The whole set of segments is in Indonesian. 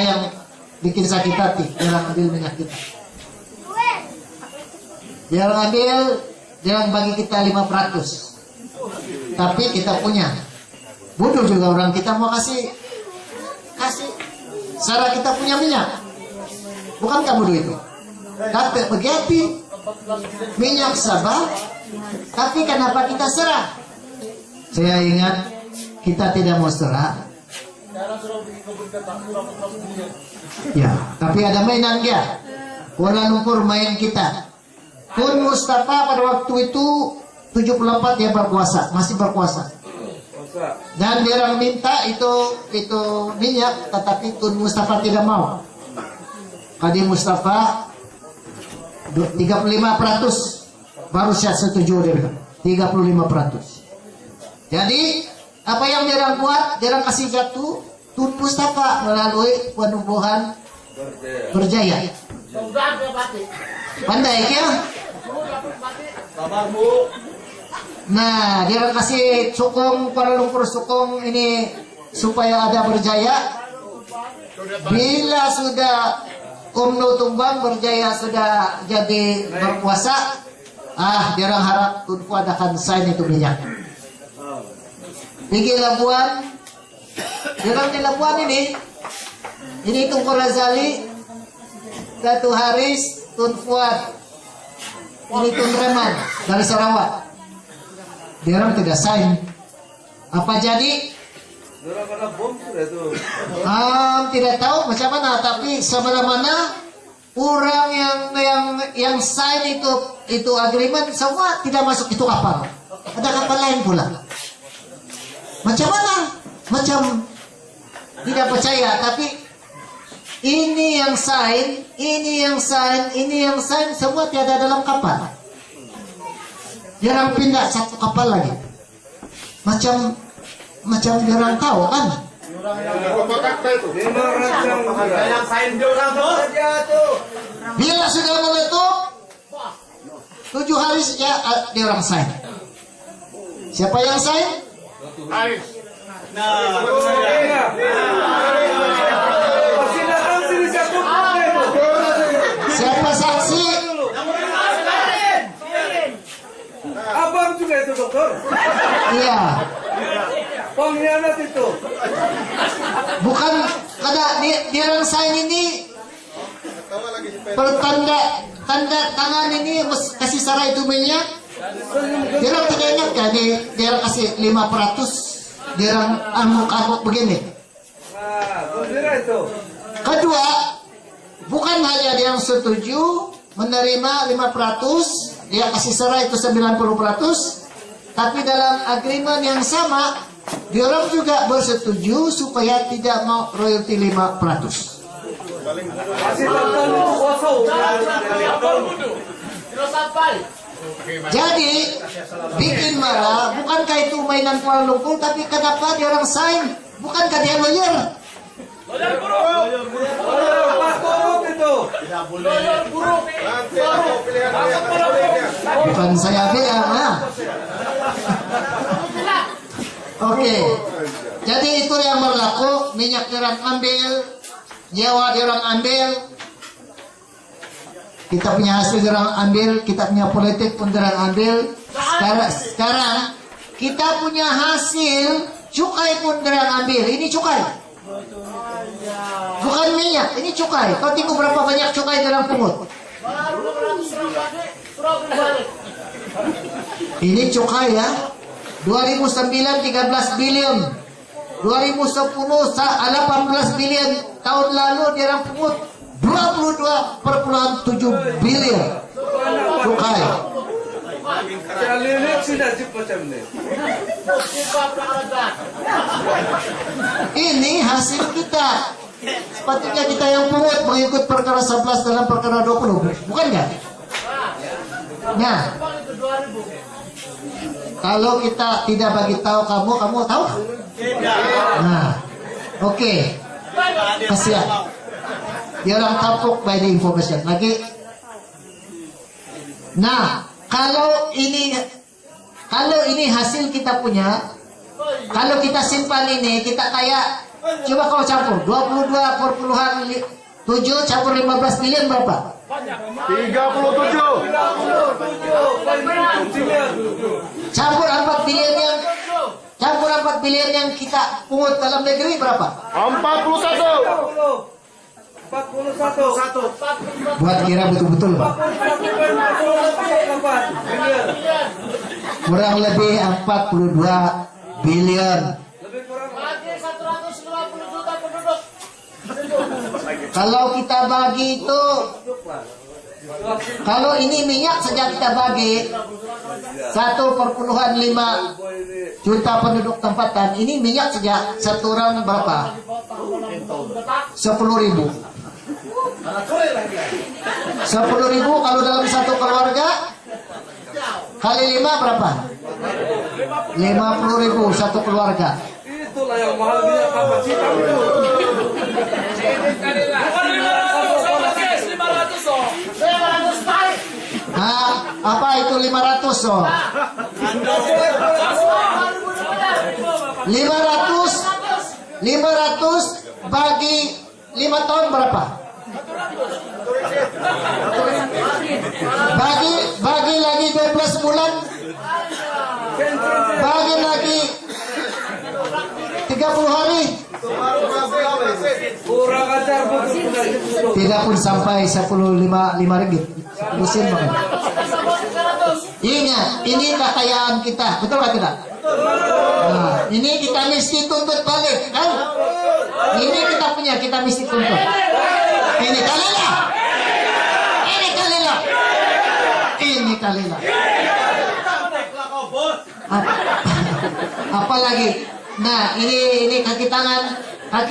yang bikin sakit hati, jangan ambil minyak kita. Jangan bagi kita 500. Tapi kita punya. Bodoh juga orang kita mau kasih. Sarah kita punya minyak. Bukankah bodoh itu? Tapi begitu minyak Sabah. Tapi kenapa kita serah? Saya ingat kita tidak mau serah. Ya, tapi ada mainan dia. Kuala Lumpur main kita. Tun Mustafa pada waktu itu 74 dia berkuasa, masih berkuasa. Dan dia orang minta itu minyak, tetapi Tun Mustafa tidak mau. Kadi Mustafa 35% baru saya setuju dia bilang. 35%. Jadi apa yang dia orang buat, dia orang kasih jatuh Tun Mustafa melalui penubuhan Berjaya. Pandai ya? Nah, dia orang kasih sokong Kuala Lumpur, sokong ini supaya ada Berjaya. Bila sudah UMNO tumbang, Berjaya sudah jadi berkuasa, dia orang harap Tun Fuad akan sign itu minyak. Pergi Labuan, dia orang di Labuan ini Tunku Razali, Datuk Haris, Tun Fuad, ini Tun Reman dari Sarawak. Dia orang tidak sign. Apa jadi? Tidak tahu macam mana, tapi sebelah mana orang yang sign itu agreement semua tidak masuk itu kapal. Ada kapal lain pula. Macam mana? Macam tidak percaya, tapi ini yang sign, ini yang sign semua tiada dalam kapal. Dia orang pindah satu kapal lagi. Macam dia orang tahu kan? Bila sudah meletup 7 hari saja dia orang sign. Siapa yang sign? Haris. Siapa saksi? Abang juga itu dokter. Iya. Pengkhianat itu. Bukan kada dia orang sign ini tanda tangan ini kasih Sarah itu minyak. Dia orang tidak ingat kan? Dia orang kasih 500. Dia orang amuk-amuk begini. Itu. Kedua, bukan hanya dia yang setuju menerima 500, dia kasih Sarah itu 90%, tapi dalam agreement yang sama, dia orang juga bersetuju supaya tidak mau royalti 5%. Jadi bikin marah, bukankah itu mainan Kuala Lumpur, tapi kenapa dia orang sign? Bukankah dia lawyer? Bukan saya bilang. Oke. Jadi itu yang berlaku. Minyak dia orang ambil, nyewa dia orang ambil, kita punya hasil dia orang ambil, kita punya politik pun dia orang ambil. Sekarang kita punya hasil cukai pun dia orang ambil. Ini cukai, bukan minyak, ini cukai. Kau tengok berapa banyak cukai dalam pungut. Ini cukai ya. 2009 13 bilion, 2010 18 bilion, tahun lalu dia orang pungut 22,7 bilion cukai. Ini hasil kita. Sepatutnya kita yang pungut mengikut perkara 11 dalam perkara 20, bukan ya? Nah, kalau kita tidak bagi tahu kamu tahu? Nah, oke. Kasihan. Dia orang tampuk by the information lagi. Nah, kalau ini hasil kita punya, kalau kita simpan ini, kita kayak Coba kalau campur 22,7 campur 15 bilion berapa? 37. Campur 4 bilion yang kita pungut dalam negeri berapa? 41. 41. Buat kira betul-betul Pak. Kurang lebih 42 bilion. Lebih kurang. Kalau kita bagi itu, kalau ini minyak saja kita bagi 1,5 juta penduduk tempatan, ini minyak saja satu orang berapa? 10.000. 10.000 kalau dalam satu keluarga kali 5 berapa? 50.000 satu keluarga. Itulah yang mahal minyak kapasitas itu. Nah, apa itu 500 oh? 500 bagi 5 tahun berapa? Bagi lagi 12 bulan, bagi lagi 30 hari, Kurang ajar betul. tidak pun sampai 5 ringgit. Lusin banget. Ingat, ini kekayaan kita, betul nggak tidak? Nah, ini kita mesti tuntut balik, kan? Ini kita punya, kita mesti tuntut. Ini kalilah. Ini kalilah. Ini kalilah. Apalagi, nah ini kaki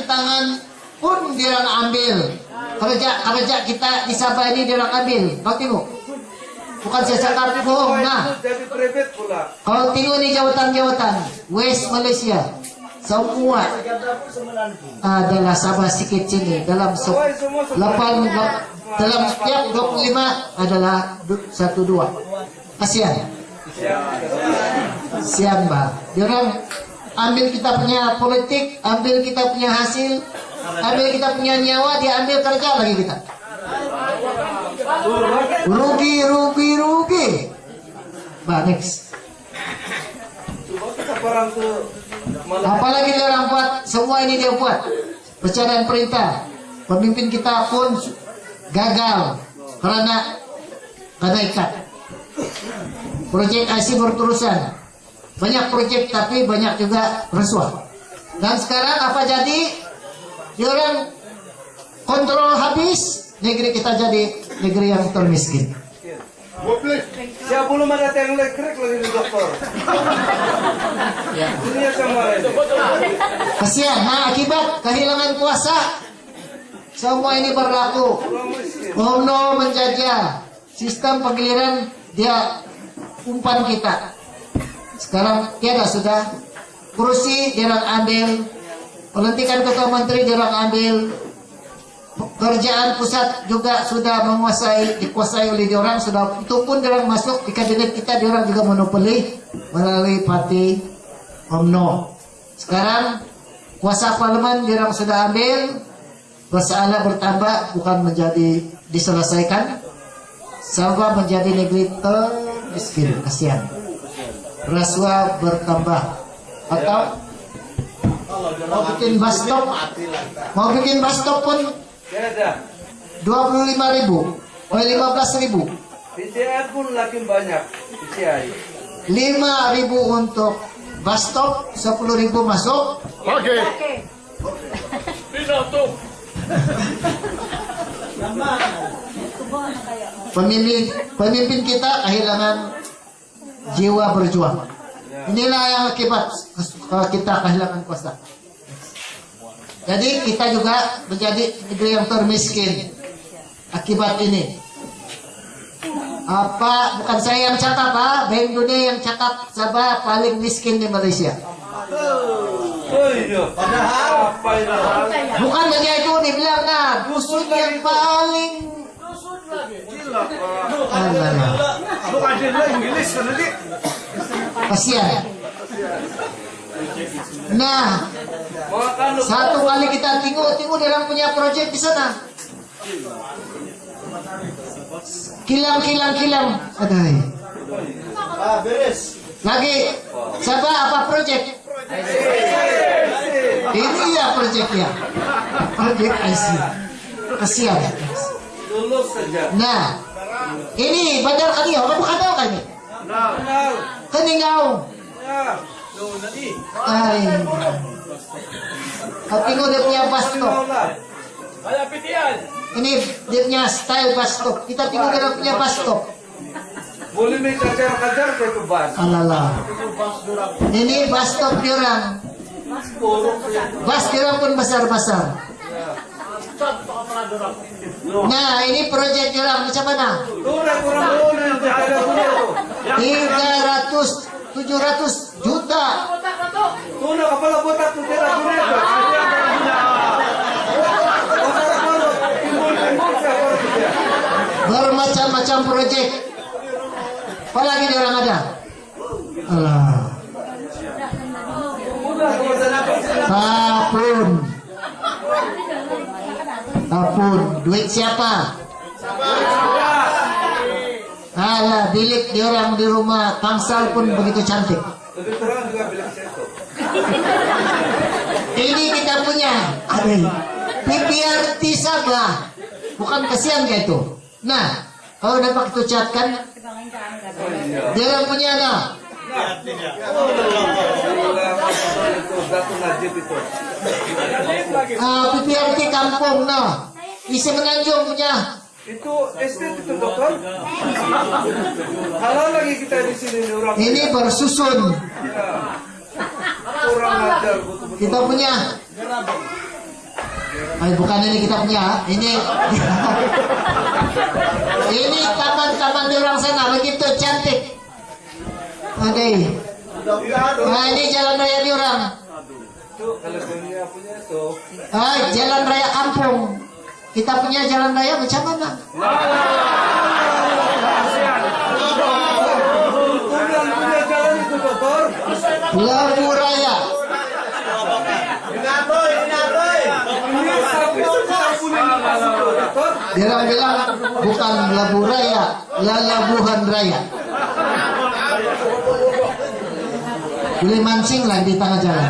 tangan pun dia orang ambil. Kerja kita di Sabah ini dia orang ambil. Kau tengok, bukan saya cakap bohong. Nah, Jadi private pula. kalau tengok ni jawatan West Malaysia, semua adalah Sabah sikit sini dalam dalam setiap 25 adalah 1-2. Kasihan. Sian Mbak. Dia orang ambil kita punya politik, ambil kita punya hasil, ambil kita punya nyawa, dia ambil kerja lagi kita. Rugi. Mbak, next. Coba kita perang ke Apalagi dia orang buat, semua ini dia buat. Percayaan perintah. Pemimpin kita pun gagal karena ikat. Proyek IC berterusan. Banyak proyek tapi banyak juga rasuah. Dan sekarang apa jadi? Dia orang kontrol habis, negeri kita jadi negeri yang termiskin. Siapa belum ada tiang listrik lagi di dokter. Dunia sama ini. Kasihan, nah akibat kehilangan kuasa. Semua ini berlaku. Orang miskin. UMNO menjajah. Sistem penggiliran dia umpan kita. Sekarang tiada sudah. Kursi dia orang ambil. Pelantikan ketua menteri dia orang ambil. Kerjaan pusat juga sudah dikuasai oleh dia orang. Sudah itu pun dia orang masuk di kabinet kita, dia orang juga monopoli melalui parti UMNO. Sekarang kuasa parlemen dia orang sudah ambil. Masalah bertambah bukan menjadi diselesaikan. Sabah menjadi negeri termiskin. Kasihan. Rasuah bertambah. Atau mau bikin bus stop pun Ada. 25.000 oleh 15.000. PCI pun lagi banyak. PCI. 5.000 untuk bus stop, 10.000 masuk. Oke. Pemimpin kita kehilangan jiwa berjuang. Inilah yang akibat kita kehilangan kuasa. Jadi kita juga menjadi negeri yang termiskin akibat ini. Apa bukan saya yang cakap, Bank Dunia yang cakap Sabah paling miskin di Malaysia. Oh iya. Apa ini? Bukan hanya itu dibilang, nah dusun yang paling kasihan. Nah, Mga kano. satu kali kita tengok dia orang punya project di sana. Kilang. Adai. Beres. Lagi, siapa apa project? Ini ya projectnya. Project IC. Kasihan. Lulus saja. Nah, ini bandar kali ya, bukan tahu kan ini? Kenal. Keningau. Ya. Ay. Tengok dia punya bus stop. Kenal lah. Ini dia punya style bus stop. Kita tengok dia punya bus stop. Boleh may kajar-kajar kayo to bus. Alala. Ini bus stop dia orang. Bus dia orang pun besar-besar. Nah, ini project dia orang macam mana? Tunay, kurang muna yung kaya ko 300, 700 juta. Tunay, kapala butak ng tira ko nito. Bermacam-macam project. Apalagi dia orang ada? Alah. Tapun. Duit siapa? Alah, bilik di orang di rumah Tangsal pun begitu cantik. Ini kita punya. Ada. PPRT Sabah. Bukan kasihan kayak itu. Nah, kalau dapat itu cat kan, dia orang punya nah. PPRT kampung nah. Isi Menanjung punya. Itu estate itu dokter. Kalau lagi kita di sini orang. Ini bersusun. Kurang ajar betul-betul. Kita punya. Ay, bukan ini kita punya. Ini. Ini taman-taman di orang sana begitu cantik. Oke. Nah, ini jalan raya di orang. Itu kalau dunia punya itu. Jalan raya kampung. Kita punya jalan raya macam mana? Tuhan punya jalan itu dokter. Labu Raya. Ini sapu-sapunya dokter. Dia bilang bukan Labu Raya, Lalabuhan Raya. Boleh mancing lah di tengah jalan.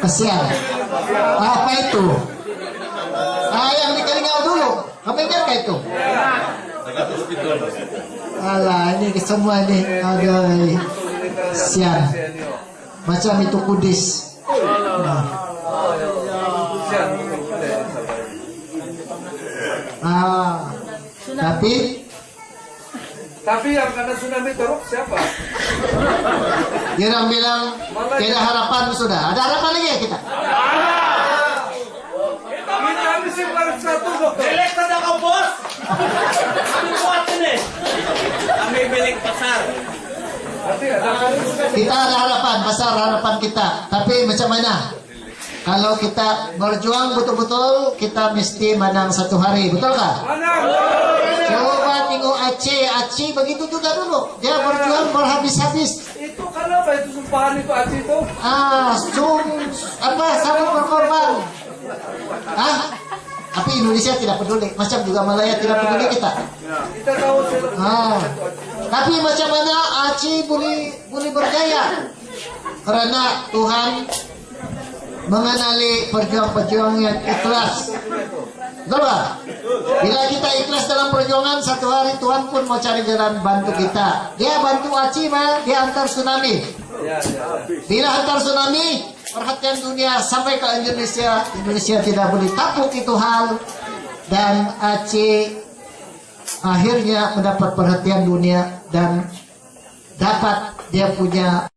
Kesian. Apa itu? Yang di Kelingau dulu. Kamu ingat gak itu? Alah, ini semua nih. Aduh, sian. Macam itu kudis. Tapi yang kena tsunami teruk siapa? Dia orang bilang tidak harapan sudah. Ada harapan lagi ya kita? Kita mesti baru satu dokter. Elek ka na ka, boss! Kami kuat ini. Kami bilik pasar. Nanti ada Kita ada harapan, besar harapan kita. Tapi macam mana? Kalau kita berjuang betul-betul, kita mesti menang satu hari. Betul kah? mana? Coba tengok Aceh begitu juga dulu. Dia berjuang berhabis-habis. Itu kenapa itu sumpahan itu Aceh itu? Sangat berkorban. Tapi Indonesia tidak peduli. Macam juga Malaya tidak peduli kita. Kita tahu Tapi macam mana Aceh boleh berjaya? Karena Tuhan mengenali perjuang-perjuangan yang ikhlas. Betul tak? Bila kita ikhlas dalam perjuangan, satu hari Tuhan pun mau cari jalan bantu kita. Dia bantu Aceh mah, dia antar tsunami. Bila antar tsunami, perhatian dunia sampai ke Indonesia. Indonesia tidak boleh takut itu hal. Dan Aceh akhirnya mendapat perhatian dunia dan dapat dia punya